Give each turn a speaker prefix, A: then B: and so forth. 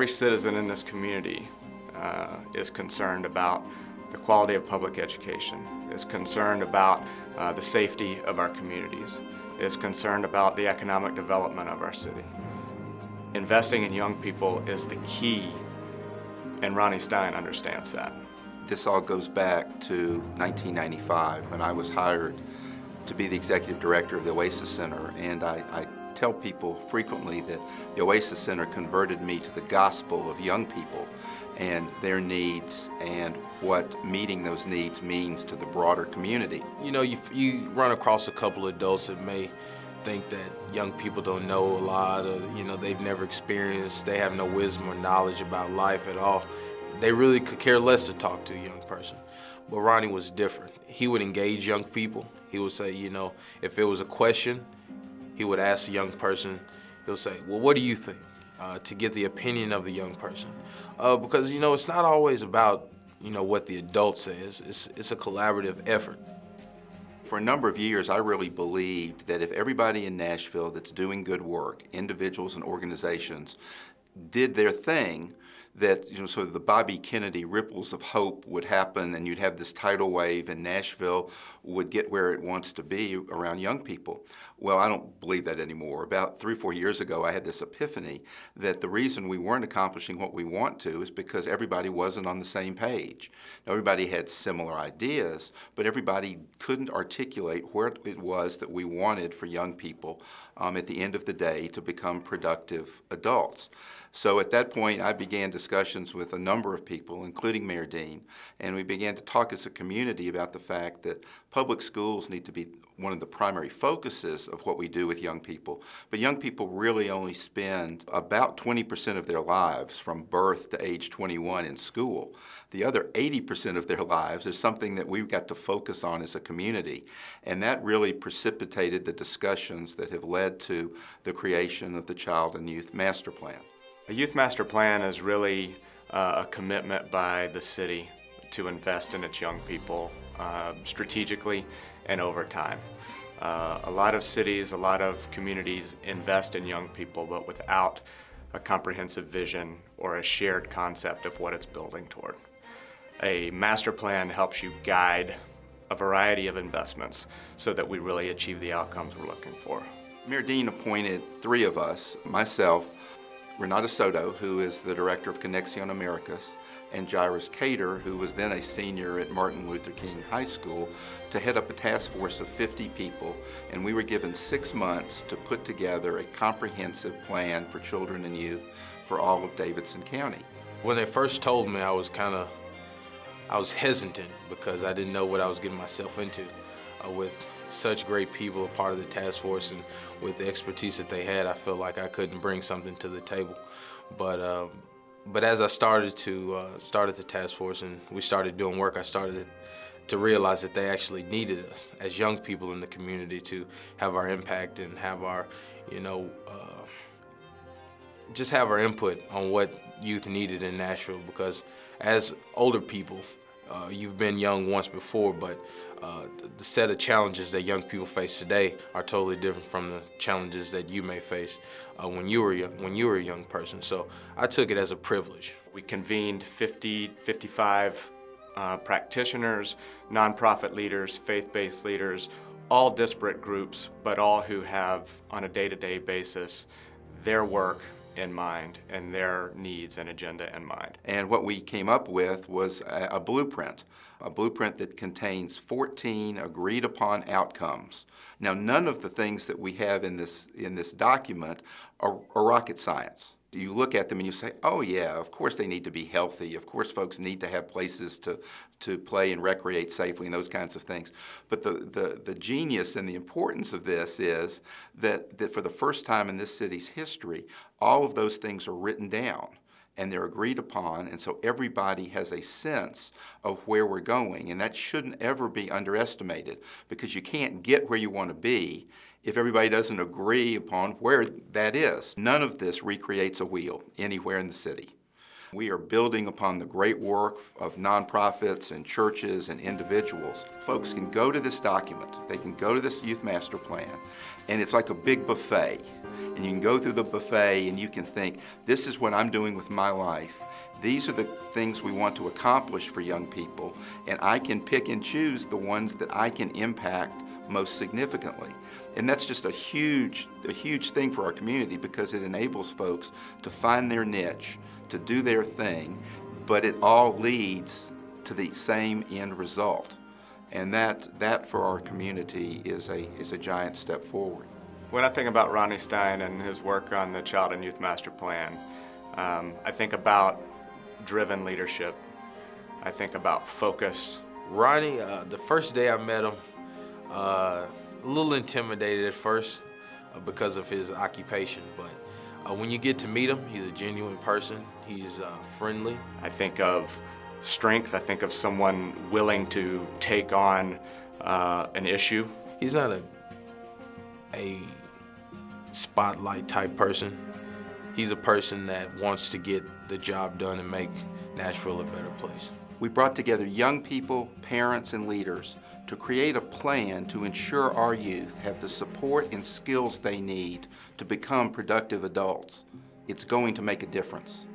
A: Every citizen in this community is concerned about the quality of public education, is concerned about the safety of our communities, is concerned about the economic development of our city. Investing in young people is the key, and Ronnie Steine understands that.
B: This all goes back to 1995 when I was hired to be the executive director of the Oasis Center, and I tell people frequently that the Oasis Center converted me to the gospel of young people and their needs and what meeting those needs means to the broader community.
C: You know, you run across a couple of adults that may think that young people don't know a lot, or they've never experienced, they have no wisdom or knowledge about life at all. They really could care less to talk to a young person. But Ronnie was different. He would engage young people. He would say, if it was a question, he would ask the young person, he'll say, well, what do you think? To get the opinion of the young person. Because, it's not always about, what the adult says. It's a collaborative effort.
B: For a number of years, I really believed that if everybody in Nashville that's doing good work, individuals and organizations, did their thing, that sort of the Bobby Kennedy ripples of hope would happen, and you'd have this tidal wave, and Nashville would get where it wants to be around young people. Well, I don't believe that anymore. About 3 or 4 years ago, I had this epiphany that the reason we weren't accomplishing what we want to is because everybody wasn't on the same page. Now, everybody had similar ideas, but everybody couldn't articulate where it was that we wanted for young people at the end of the day to become productive adults. So at that point, I began discussions with a number of people, including Mayor Dean, and we began to talk as a community about the fact that public schools need to be one of the primary focuses of what we do with young people. But young people really only spend about 20% of their lives from birth to age 21 in school. The other 80% of their lives is something that we've got to focus on as a community. And that really precipitated the discussions that have led to the creation of the Child and Youth Master Plan.
A: A Youth Master Plan is really a commitment by the city to invest in its young people strategically and over time. A lot of cities, a lot of communities invest in young people, but without a comprehensive vision or a shared concept of what it's building toward. A master plan helps you guide a variety of investments so that we really achieve the outcomes we're looking for.
B: Mayor Dean appointed 3 of us, myself, Renata Soto, who is the director of Conexión Americas, and Jairus Cater, who was then a senior at Martin Luther King High School, to head up a task force of 50 people, and we were given 6 months to put together a comprehensive plan for children and youth for all of Davidson County.
C: When they first told me, I was hesitant because I didn't know what I was getting myself into. With such great people, a part of the task force, and with the expertise that they had, I felt like I couldn't bring something to the table. But as I started the task force and we started doing work, I started to realize that they actually needed us as young people in the community to have our impact and have our, just have our input on what youth needed in Nashville. Because as older people, you've been young once before, but the set of challenges that young people face today are totally different from the challenges that you may face when you were a young person. So I took it as a privilege.
A: We convened 55 practitioners, nonprofit leaders, faith-based leaders, all disparate groups, but all who have, on a day-to-day basis, their work in mind and their needs and agenda in mind.
B: And what we came up with was a blueprint that contains 14 agreed upon outcomes. Now, none of the things that we have in this document are rocket science. You look at them and you say, oh yeah, of course they need to be healthy, of course folks need to have places to play and recreate safely and those kinds of things. But the genius and the importance of this is that for the first time in this city's history, all of those things are written down and they're agreed upon, and so everybody has a sense of where we're going, and that shouldn't ever be underestimated, because you can't get where you want to be if everybody doesn't agree upon where that is. None of this recreates a wheel anywhere in the city. We are building upon the great work of nonprofits and churches and individuals. Folks can go to this document, they can go to this Youth Master Plan, and it's like a big buffet. And you can go through the buffet and you can think, this is what I'm doing with my life. These are the things we want to accomplish for young people, and I can pick and choose the ones that I can impact most significantly. And that's just a huge thing for our community, because it enables folks to find their niche, to do their thing, but it all leads to the same end result. And that for our community is a giant step forward.
A: When I think about Ronnie Steine and his work on the Child and Youth Master Plan, I think about driven leadership. I think about focus.
C: Ronnie, the first day I met him, a little intimidated at first because of his occupation, but when you get to meet him, he's a genuine person. He's friendly.
A: I think of strength. I think of someone willing to take on an issue.
C: He's not a spotlight type person. He's a person that wants to get the job done and make Nashville a better place.
B: We brought together young people, parents, and leaders to create a plan to ensure our youth have the support and skills they need to become productive adults. It's going to make a difference.